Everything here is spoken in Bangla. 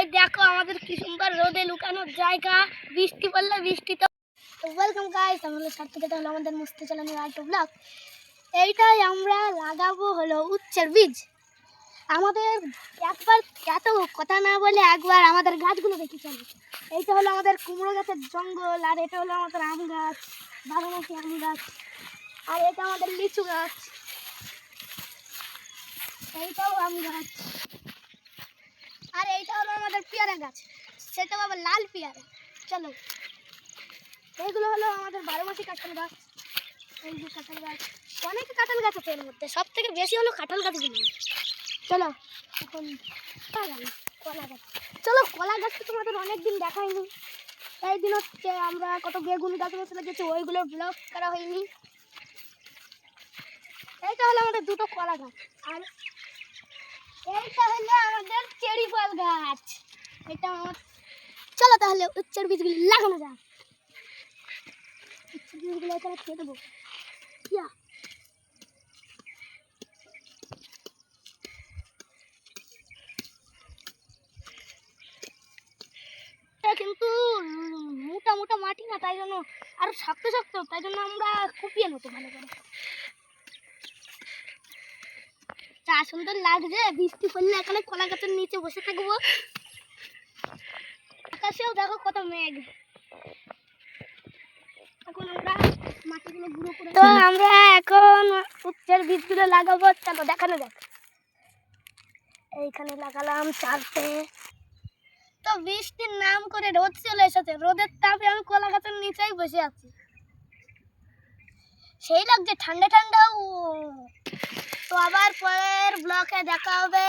এই দেখো আমাদের কি সুন্দর রোদে লুকানোর জায়গা, বৃষ্টি পড়লে বৃষ্টিতে। ওয়েলকাম গাইস, আমাদের সাথে থেকে হলো আমাদের মস্তি চালানোর আরেকটা ব্লগ। এইটাই আমরা লাগাবো হলো উচ্ছের বীজ। আমাদের একবার এত কথা না বলে একবার আমাদের গাছগুলো দেখি চলো। এইটা হলো আমাদের কুমড়ো গাছের জঙ্গল, আর এটা হলো আমাদের আম গাছ, 12 মাসি আম গাছ, আর এটা আমাদের লিচু গাছ, এইটাও আম গাছ, আর এইটা হলো আমাদের পেয়ারা গাছ, সেটাও আবার লাল পেয়ারা। চলো, এইগুলো হলো আমাদের 12 মাসি কাঁঠাল গাছ। এই যে কাঁঠাল গাছ, অনেক কাঁঠাল গাছ আছে এর মধ্যে, সব থেকে বেশি হলো কাঁঠাল গাছগুলো। চলো এখন কলা গাছ, চলো কলা গাছ তো তোমাদের অনেকদিন দেখাইনি। এই দিন হচ্ছে আমরা কত বেগুন গাছ চলে গেছি, ওইগুলোর ব্লগ করা হয়নি। এইটা হলো আমাদের দুটো কলা গাছ, আর এইটা হলো আমাদের চেরি ফল গাছ। এটা চলো তাহলে উচ্ছের বীজগুলি লাগানো যাক। উচ্ছের বীজগুলো এখানে খেয়ে দেবো। কিন্তু মোটা মোটা মাটি না, তাই জন্য আরো শক্ত শক্ত, তাই জন্য আমরা কুপিয়ে নেবো ভালো করে। যা সুন্দর লাগছে, বৃষ্টি পড়লে এখানে কলা গাছের নিচে বসে থাকবো। আকাশেও দেখো কত মেঘ। এখন আমরা মাটিগুলো গুঁড়ো করে, তো আমরা এখন উচ্ছের বীজগুলো লাগাবো। চলো দেখানো যাক। এইখানে লাগালাম চারটে। তো বৃষ্টির নাম করে রোদ চলে এসেছে, রোদের তাপে আমি কলা গাছের নিচেই বসে আছি, সেই লাগছে ঠান্ডা ঠান্ডা। তো আবার পরের ব্লকে দেখা হবে।